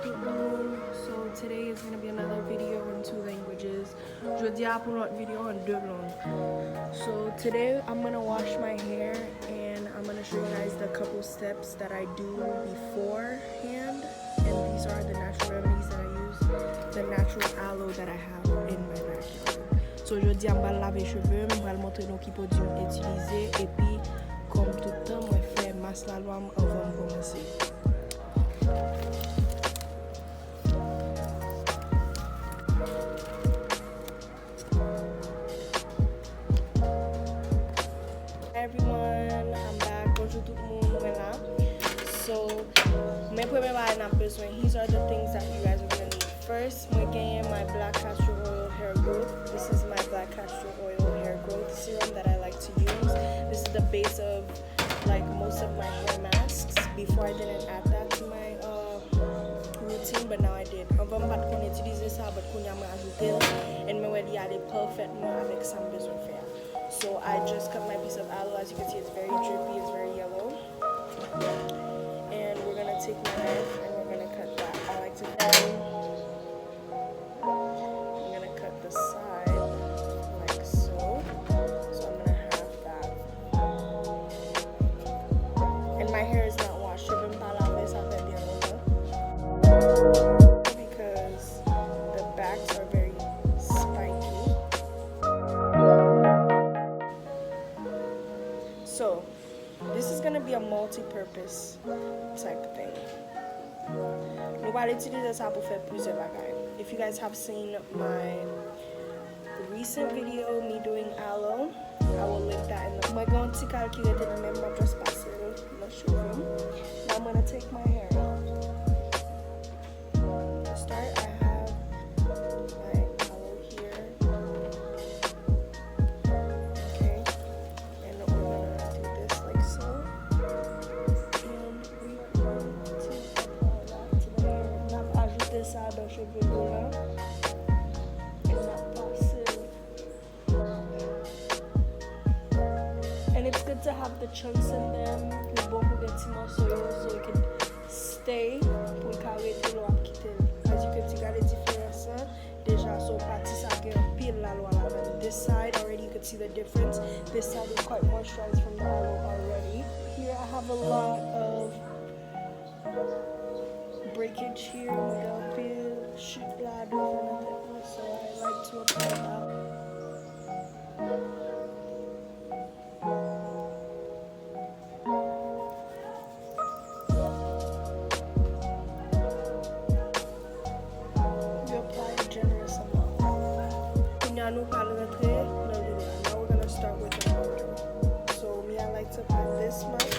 So today is going to be another video in 2 languages. Jeudi pour notre video en 2 langues. So today I'm going to wash my hair and I'm going to show you guys the couple steps that I do beforehand. And these are the natural remedies that I use, the natural aloe that I have in my backyard. So jeudi I'm going to laver cheveux, je vais vous montrer nos qui produits utiliser et puis comme tout le temps, je fais masse la loi avant de commencer. Everyone, I'm back. Bonjour tout le monde, voilà. So, mes premiers bagages n'a besoin. These are the things that you guys are gonna need. First, I'm getting my black castor oil hair growth. This is my black castor oil hair growth serum that I like to use. This is the base of like most of my hair masks. Before I didn't add that to my routine, but now I did. Avant pas qu'on utilise ça, but qu'on y a ajouté et me ready aller parfaitement avec ça besoin faire. So I just cut my piece of aloe. As you can see, it's very drippy, it's very yellow. And we're gonna take my knife and we're gonna cut that. I like to I'm gonna cut the side like so. So I'm gonna have that. And my hair is not washed. Because the backs are very spiky. So, this is going to be a multi-purpose type thing. If you guys have seen my recent video, me doing aloe, I will link that in the I'm going to calculate it and then just pass it. Now I'm going to take my hair out. To start, I have my aloe here. Okay. And we're going to do this like so. And we're going to apply that to the hair. Now, ajouter ça dans les cheveux là. And it's good to have the chunks in them, so it can stay. As you can see, got a difference. Déjà, so this side already you can see the difference. This side is quite moisturized from the aloe already. Here I have a lot of breakage here, so I like to apply that. Now we're gonna start with the powder. So me, I like to apply this much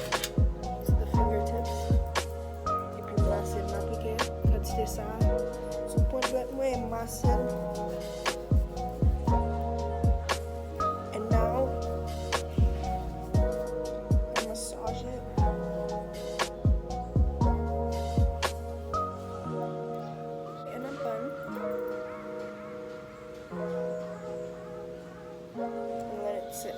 to the fingertips. Et puis masser m'appliquer, continuer ça. So point de moi et masser. And now I massage it. And I'm done. And let it sit.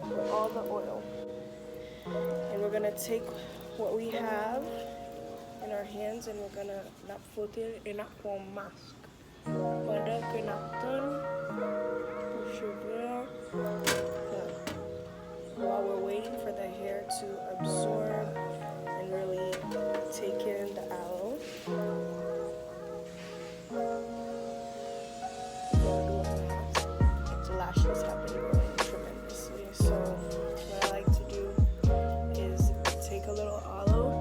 With all the oil. And we're gonna take what we have in our hands and we're gonna not put it in a form mask. While we're waiting for the hair to absorb and really take in the aloe. Lashes have been growing tremendously. So what I like to do is take a little aloe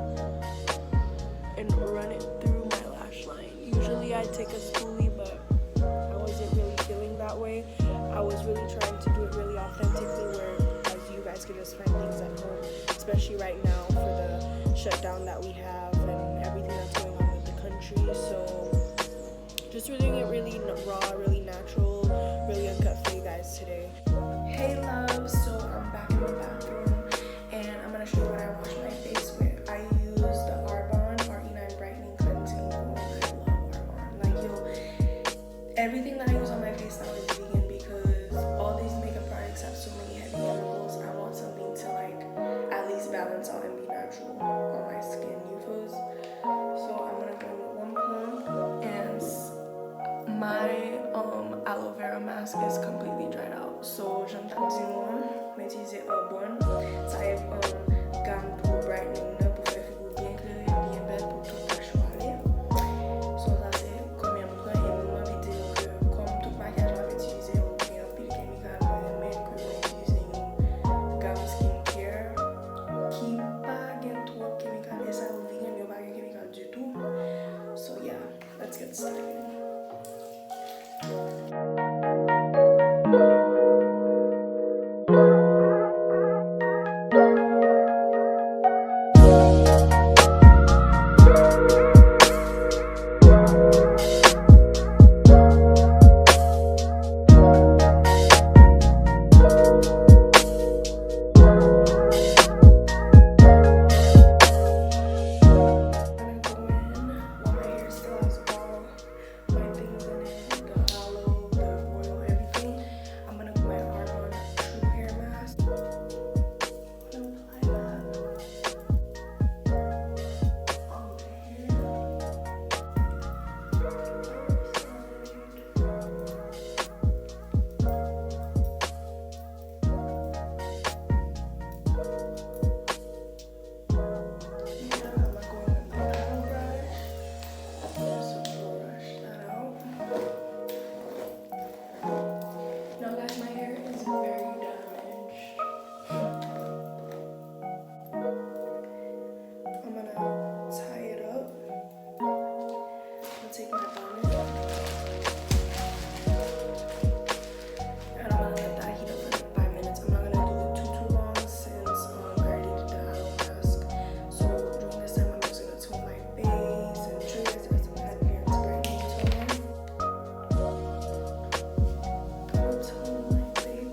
and run it through my lash line. Usually I take a spoolie, but I wasn't really feeling that way. I was really trying to do it really authentically, where as you guys could just find things at home, especially right now for the shutdown that we have and everything that's going on with the country. So just doing it really raw, really natural, really uncut for you guys today. Hey loves, so I'm back in the bathroom and I'm gonna show you what I wash my face with. I use the Arbonne RE9 brightening cleansing foam. I love Arbonne. Like everything that I use on my face now is vegan because all these makeup products have so many heavy chemicals. I want something to like at least balance out and be natural on my skin. You feel? My aloe vera mask is completely dried out. So j'aime ta petit moi, mais utiliser un bon. Ça est gamme pour brightening pour faire figure bien claire, bien belle pour tout tache parler. So ça c'est combien de temps et moi j'ai dit que comme tout maquillage j'avais utilisé un pile chemical mais que j'ai utilisé une gamme skincare qui pas gain trop chemical et ça vous vegan yo pas gain chemical du tout. So yeah, let's get started. Take my bonnet and I'm gonna let that heat up for like 5 minutes. I'm not gonna do it too long since I already did the aloe mask. So during this time I'm just gonna tone my face and show you guys some advanced brightening toner. Gonna tone my face.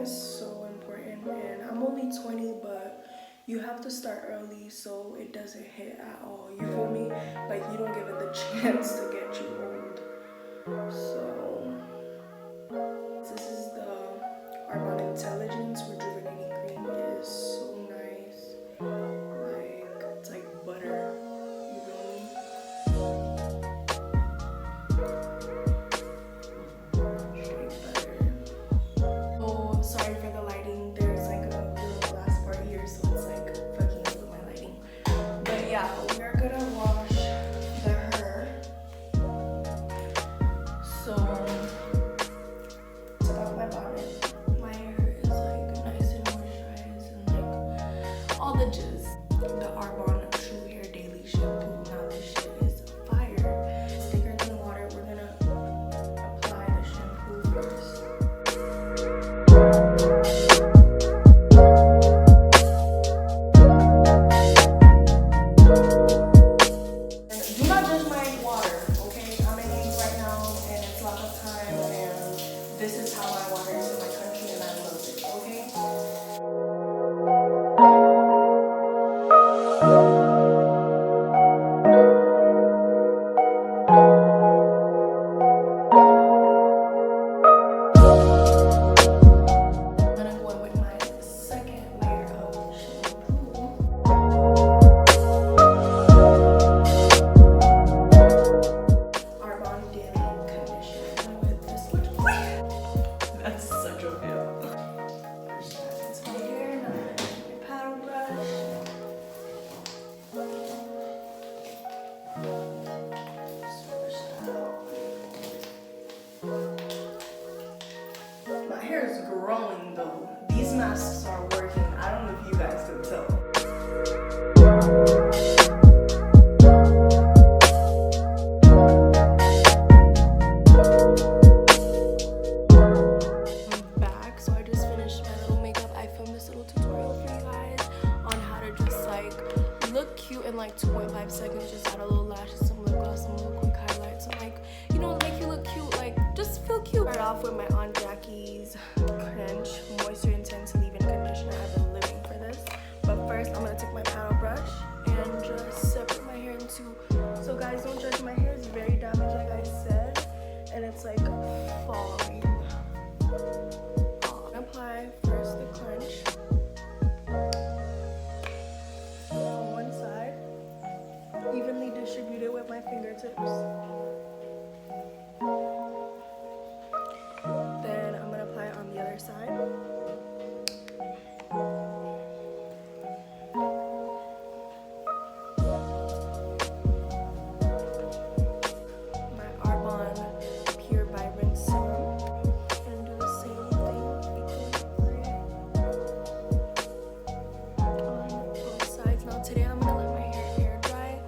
Is so important, and I'm only 20, but you have to start early so it doesn't hit at all, you feel me? Like you don't give it the chance to get you old. So this is the Remed Intelligence Rejuvenating Cream. It is so nice, like it's like butter, you feel me? Sorry for the lighting, there's like a little glass part here, so it's like fucking up with my lighting. But yeah, we're gonna wash the hair. So, to top my bonnet, my hair is like nice and moisturized and like all the jizz. The Arbonne True Hair Daily Shampoo, now this shit is fire. Thicker than water, we're gonna apply the shampoo first. Do not judge my water, okay? I'm in Haiti right now and it's lock up time and this is how my water is in my country and I love it, okay? Growing though. These masks are working. I don't know if you guys can tell. I'm back, so I just finished my little makeup. I filmed this little tutorial for you guys on how to just like look cute in like 2.5 seconds. Just add a little lashes, some lip gloss, some little quick highlights, and like, you know, make you look cute, like just feel cute. Start off with my Aunt Jackie's Crunch Moisture Intense tips. Then I'm gonna apply it on the other side. Today I'm gonna let my hair air dry,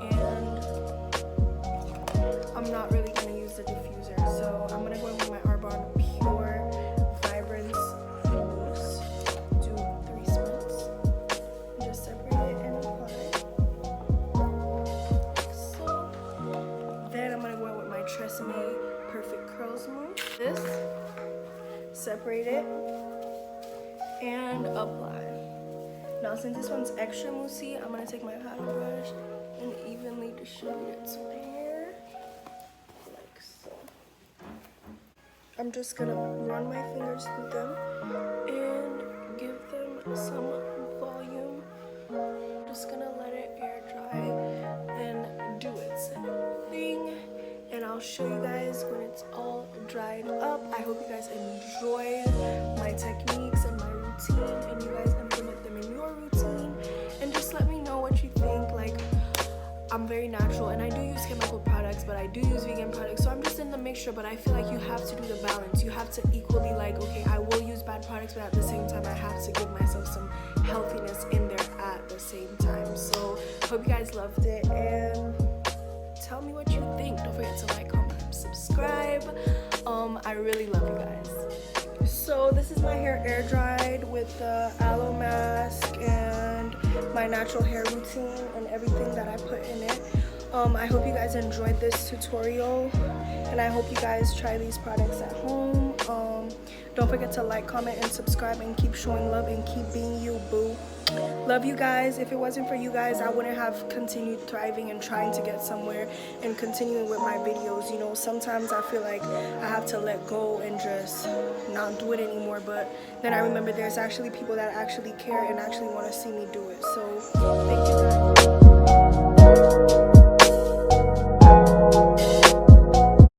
and I'm not really gonna use the diffuser, so I'm gonna go in with my Arbonne Pure Vibrance Mousse. Do 3 spritz. Just separate it and apply. Like so. Then I'm gonna go in with my Tresemme Perfect Curls Mousse. This. Separate it and apply. Now, since this one's extra moussey, I'm gonna take my paddle brush and evenly distribute it to my hair, like so. I'm just gonna run my fingers through them and give them some volume. I'm just gonna let it air dry and do its thing, and I'll show you guys when it's all dried up. I hope you guys enjoyed my techniques and my routine, and you guys implement them in your routine, and just let me know what you think. Like, I'm very natural and I do use chemical products, but I do use vegan products, so I'm just in the mixture. But I feel like you have to do the balance. You have to equally, like, okay, I will use bad products, but at the same time I have to give myself some healthiness in there at the same time. So hope you guys loved it, and tell me what you think. Don't forget to like, comment, and subscribe. I really love you guys. So this is my hair air dried with the aloe mask and my natural hair routine and everything that I put in it. I hope you guys enjoyed this tutorial, and I hope you guys try these products at home. Don't forget to like, comment, and subscribe, and keep showing love and keep being you, boo. Love you guys. If it wasn't for you guys, I wouldn't have continued thriving and trying to get somewhere and continuing with my videos. You know, sometimes I feel like I have to let go and just not do it anymore, but then I remember there's actually people that actually care and actually want to see me do it. So thank you guys.